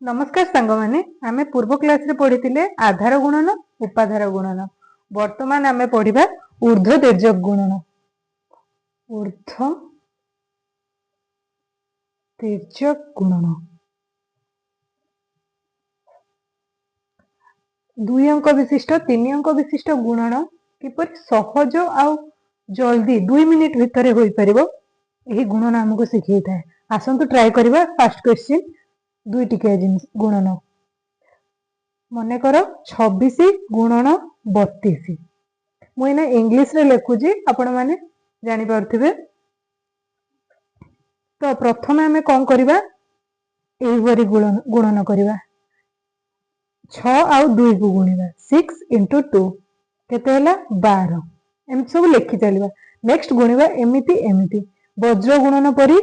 नमस्कार सांग माने आमे पूर्व क्लास रे पढ़िथिले आधार गुणन उपाधार गुणन। वर्तमान आमे पढ़िबा ऊर्ध्व तिर्यक गुणन। ऊर्ध्व तिर्यक गुणन दुई अंक विशिष्ट तीन अंक विशिष्ट गुणन किपर सहज आउ जल्दी 2 मिनिट भितर होई परिबो एही गुणन हमको सिखै थाए। आसंतु ट्राई करबा। फर्स्ट क्वेश्चन दुई टिके गुणन मन कर 26 गुणन 32 मुझे इंग्लिश रे लिखुची आपण माने जानि पारथिबे। तो प्रथम आमे कौन करबा एही बरी गुणन करबा 6 आउ 2 को गुणिबा 6 into 2 केते होला 12 एम सब लिखि चलिबा। नेक्स्ट गुणिबा एमिति एमिति वज्र गुणन परी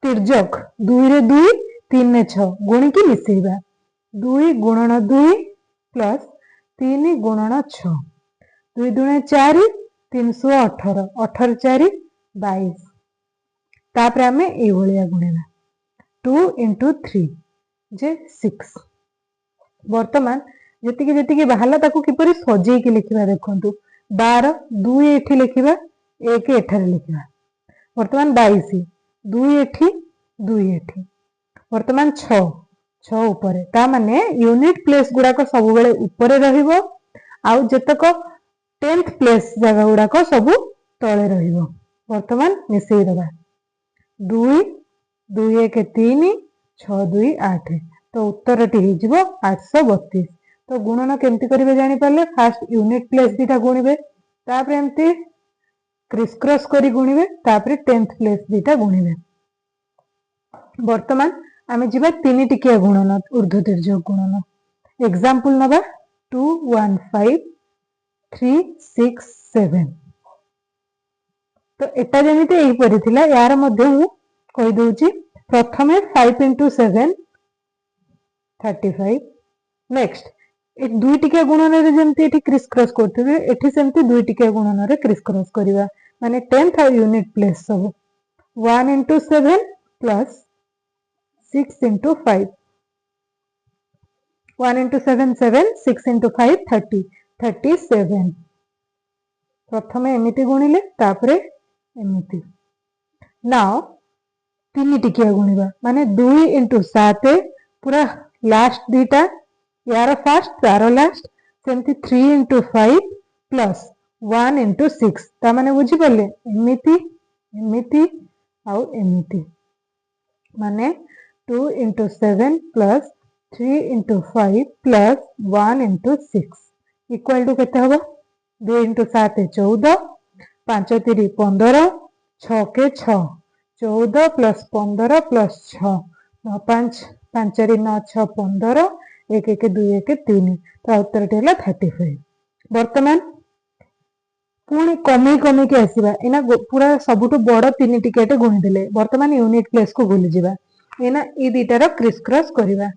तिर्यक 2 रे 2 3 रे 6 गुणी की मिसेइबा 2 गुणन 2 प्लस 3 गुणन 6 2 दुणे 4 318 18 4 22 तापर आमे ए भलिया गुणिबा 2 into 3 जे 6। वर्तमान जतिके जतिके बाहला ताकू किपरि सजेई के लिखिबा देखंतु 12 2 एठी लिखिबा 1 एठारे लिखिबा। वर्तमान 22 2 एठी 2 एठी वर्तमान 6 6 ऊपर ता माने यूनिट प्लेस गुडा को सब बेले ऊपर रहिबो आउ जतक 10th प्लेस जगह गुडा को सब तळे रहिबो। वर्तमान मिसेई दबा 2 2 1 3 6 2 8 तो उत्तर टी हे जिवो 832। तो गुणन केमती करिवे जानि पाले फास्ट यूनिट प्लेस दिटा गुणिबे तापर एमती क्रिस क्रॉस करी गुणिबे तापर 10th प्लेस दिटा गुणिबे। वर्तमान आमे जिबा तीन टिकिया गुणन ऊर्ध्व तिर्यक गुणन। एग्जांपल नबा 2 1 5 3 6 7 तो एटा जेमिति एही परि थिला यार मध्ये मु कहि दोउची। प्रथमे 5 into 7 35 नेक्स्ट ए दुई टिकिया गुणन रे जेमति एठी क्रिस क्रॉस करथिबे एठी सेमति दुई टिकिया गुणन रे क्रिस क्रॉस करिवा माने 10th यूनिट प्लेस सब 1 into 7 plus 6 into 5 1 into 7 7 6 into 5 30 37 प्रथमे एमिति गुणिले तापरे एमिति। नाउ तीन टिकिया गुणिबा माने 2 into 7 पूरा लास्ट दीटा यार फर्स्ट तार लास्ट सेमति 3 into 5 प्लस 1 into 6 ता माने बुझी पले एमिति एमिति आउ एमिति माने 2 into 7 plus 3 into 5 plus 1 into 6 equal to केते हबो 2 into 7 14 5 3 15 6 के 6 14 प्लस 15 प्लस 6 9 5 5 4 9 6 15 1 1 2 1 3 तो उत्तर टेला 35। वर्तमान पुणी कमी कमी के आसीबा एना पूरा सबुटु बड़ तीन टिकेट गुणी देले। वर्तमान यूनिट प्लेस को भूली जिबा एना ई दीटार क्रिस क्रॉस करिबा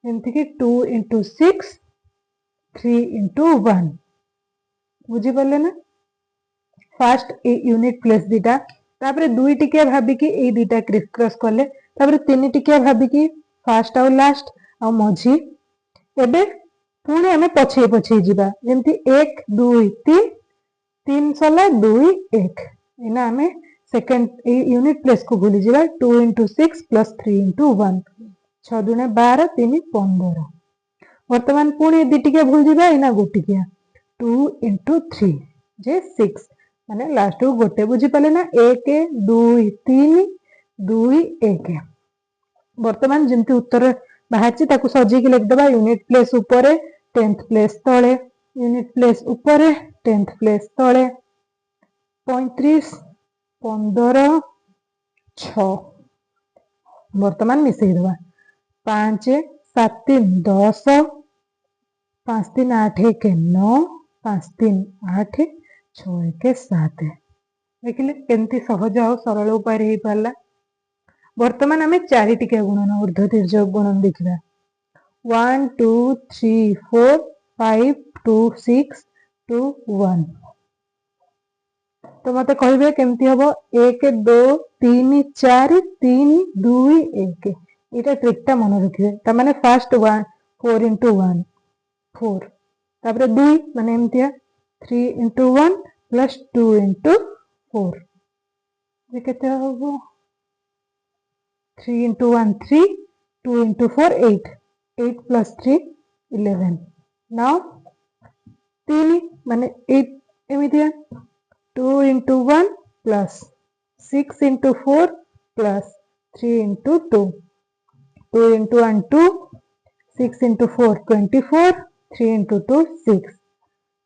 एमति कि 2 into 6 3 into 1 बुझी पले ना। फास्ट ए यूनिट प्लेस दीटा तापरे दुई टिकिया भाबी कि ए दीटा क्रिस क्रॉस करले तापरे तीन टिकिया भाबी कि फास्ट आउ लास्ट आउ मझी एबे पुणी हमें पछे पछे जिबा जेमति 1 2 3 3 सला 2 1 एना हमें सेकंड यूनिट प्लेस को भूली जिबा 2 into 6 प्लस 3 into 1 6 दुने 12 3 15। वर्तमान पुणी दिटिके भूल जिबा एना गोटिकिया 2 into 3 जे 6 माने लास्ट को गोटे बुझी पाले ना 1 2 3 2 1। वर्तमान जेमति उत्तर बाहरची ताकू सजी के लिख दबा यूनिट प्लेस ऊपर 10th प्लेस तळे यूनिट प्लेस ऊपर 10th प्लेस तळे 35 15 6 वर्तमान मिसेई दबा 5 7 3 10 5 3 8 1 9 5 3 8 6 1 7 देखिले केमती सहज और सरल उपाय रे पाला। वर्तमान आमे चारि टिकिया गुणन ऊर्ध्व तिर्यक गुणन देखिबा 1 2 3 4 5 2 6 2 1 तो मते कहबे केमती हबो 1 2 3 4 3 2 1 এটা ট্রিকটা মনে রাখিবে তা মানে ফার্স্ট 1 4 into 1 4 তারপরে 2 মানে এমতিয়া 3 into 1 plus 2 into 4 যে কেতে হবো 3 into 1 3 2 into 4 8 8 plus 3 11 now 3 মানে 8 এমিতিয়া 2 into 1 plus 6 into 4 plus 3 into 2 2 into 1 2 6 into 4 24 3 into 2 6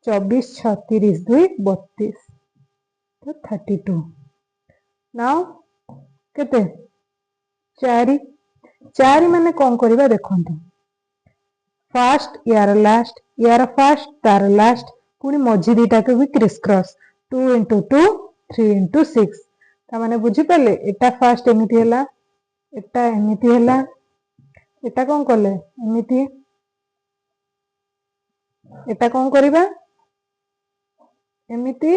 24 36 2 32 तो 32 now केते 4 4 माने कौन करिबा देखंतु फास्ट यार लास्ट यार फास्ट तार लास्ट पुनी मझी दीटा को भी क्रिस क्रॉस 2 into 2 3 into 6 ता माने बुझी पाले एटा फास्ट एमिति हैला एटा एमिति हैला एटा कौन करले एमिति एटा कौन करिबा एमिति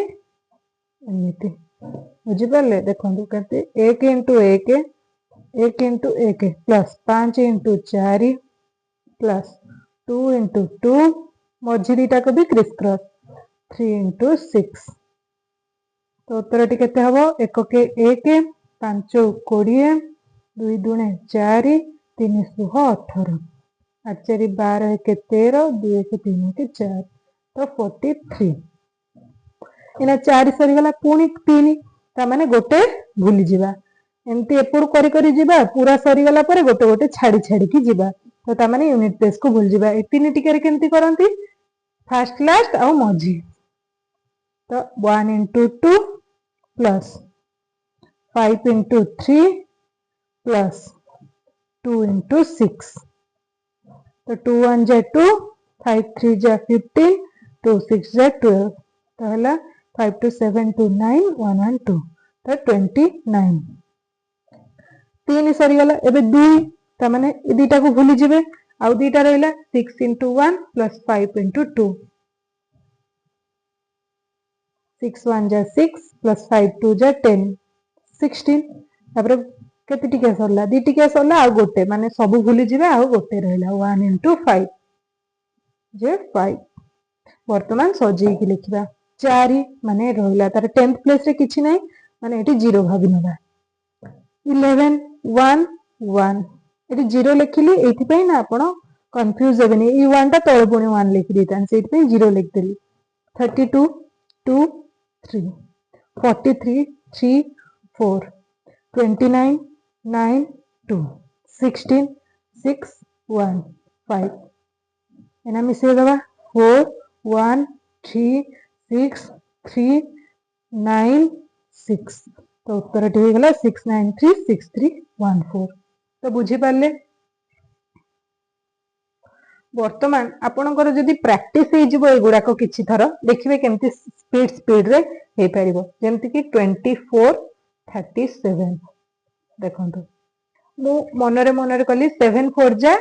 एमिति बुझी पाले देखंतु केते 1 into 1 1 into 1 plus 5 into 4 plus 2 into 2 मझी दीटा को भी क्रिस क्रॉस 3 into 6 तो उत्तर टी केते हबो 1 के 1 5 20 2 दुणे 4 3 सुह 18 8 4 12 के 13 2 के 3 के 4 तो 43 इना 4 सरी गला पुनी 3 ता माने गोटे भूली जिबा एमती एपुर करी करी जिबा पूरा सरी गला परे गोटे गोटे छाड़ी छाड़ी की जिबा तो ता माने यूनिट प्लेस को भूल जिबा ए तीन टिके रे केमती करंती फर्स्ट लास्ट आ मझी तो 1 into 2 plus 5 into 3 plus 2 into 6 तो 2 1 जा 2 5 3 जा 15 2 6 जा 12 तो हला 5 2 7 2 9 1 1 2 तो 29 तीन सरी गला एबे 2 ता माने ए दीटा को भूली जिबे आउ दीटा रहला 6 into 1 plus 5 into 2 6 1 जा 6 plus 5 2 जा 10 16 तापर केते टिके सरला दी टिके सरला आ गोटे माने सब भूली जिबे आ गोटे रहला 1 into 5 जे 5 वर्तमान सजी की लिखिबा 4 माने रहला तार 10th प्लेस रे किछि नै माने एटी 0 भाबी नबा 11 1 1 एटी 0 लिखिली एथि पई ना आपण कंफ्यूज हेबेनी ई 1 टा तळे पुणी 1 लिखि दितान सेति पई 0 लिख देली 32 2 3 43 3 4 29 9 2 16 6 1 5 एना मिसे दबा 4 1 3 6 3 9 6 तो उत्तर टी गला 6 9 3 6 3 1 4 तो बुझी पाले वर्तमान आपणकर जदि प्रैक्टिस हे जिवो एगुडा को किछि थर देखिबे केमती स्पीड स्पीड रे हे परिबो जेमति कि 24 37 देखंतु मु मनरे कली 7 4 जा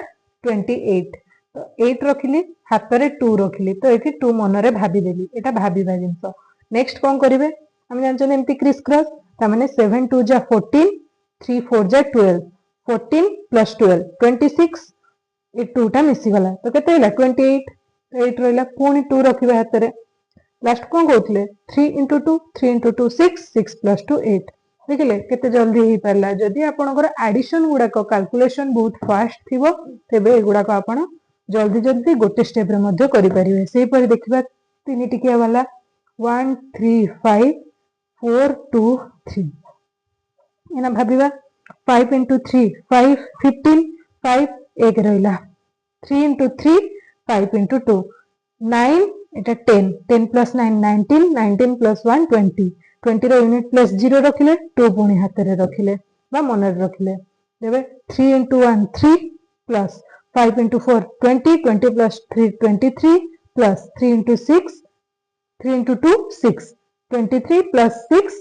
28 तो 8 रखिली हाथ रे 2 रखिली तो एठी 2 मनरे भाबी देली एटा भाबीबा जिंस नेक्स्ट कोन करिवे हम जानछन एमती क्रिस क्रॉस ता माने 7 2 जा 14 3 4 जा 12 14 plus 12 26 ए 2 टा मिसी गला तो केते हैला 28 8 रहला पुनी 2 रखिबा हाथ रे लास्ट कोन कहउतले 3 into 2 3 into 2 6 6 plus 2 8 देखिले केते जल्दी ही परला जदि आपनकर एडिशन गुडा को कैलकुलेशन बहुत फास्ट थिबो तेबे एगुडा को आपण जल्दी जल्दी गोटे स्टेप रे मध्ये करि परिबे सेही पर देखिबा तीन टिकिया वाला 1 3 5 4 2 3 एना भाबिबा 5 into 3 5 15 5 एक रहला 3 into 3 5 into 2 9 एटा 10 10 plus 9 19 19 plus 1 20 20 रो यूनिट प्लस 0 रखिले 2 पुणी हाथ रे रखिले बा मन रे रखिले देबे 3 into 1 3 plus 5 into 4 20 20 plus 3 23 plus 3 into 6 3 into 2 6 23 plus 6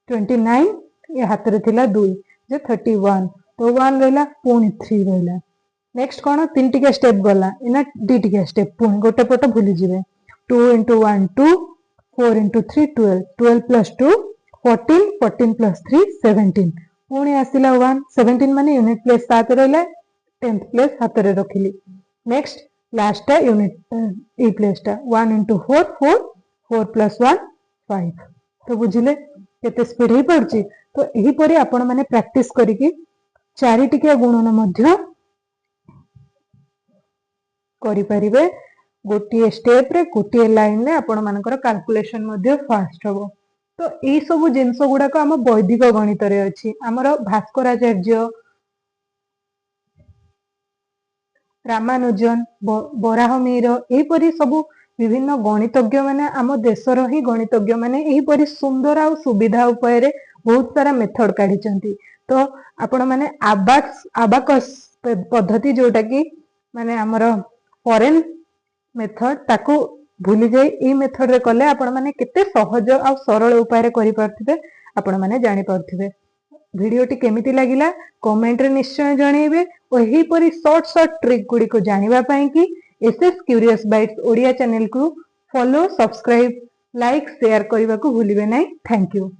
29 ये हाथ रे थिला 2 जे 31 तो 1 रहला पुणी 3 रहला नेक्स्ट कोन तीन टिके स्टेप गला इना डी टिके स्टेप पुणी गोटे पट भूली जिवे 2 into 1 2 4 into 3 12 12 plus 2 14 14 plus 3 17 पुणी आसिला 1 17 माने यूनिट प्लेस 7 रहिला 10th प्लेस हाथ रे रखिली नेक्स्ट लास्ट टा यूनिट ए प्लेस टा 1 into 4 4 4 plus 1 5 तो बुझिले केते स्पीड ही पड़ची तो एही परी आपण माने प्रैक्टिस करिकि चारि टिकिया गुणन मध्य करि परिबे गोटिए स्टेप रे गोटिए लाइन रे आपण मानकर कैलकुलेशन मध्य फास्ट हबो तो एई सब जिंस गुडा को हम वैदिक गणित रे अछि हमर भास्कराचार्य रामानुजन बराहमीर एही परी सब विभिन्न गणितज्ञ माने आम देशर ही गणितज्ञ माने एही परी सुंदर आ सुविधा उपाय रे बहुत सारा मेथड काढिचंती तो आपण माने आबाकस पद्धति जोटा कि माने हमर फॉरेन मेथड ताको भूली जाई ए मेथड रे कले आपण माने केते सहज आ सरल उपाय रे करि पारथिबे आपण माने जानि पारथिबे भिडियोटी केमिति लागिला कमेंट रे निश्चय जणेबे ओ एही परी शॉर्ट ट्रिक गुडी को जानिबा पई कि SS curious bytes Odia channel को फॉलो सब्सक्राइब लाइक शेयर करबा को भूलिबे नै थैंक यू।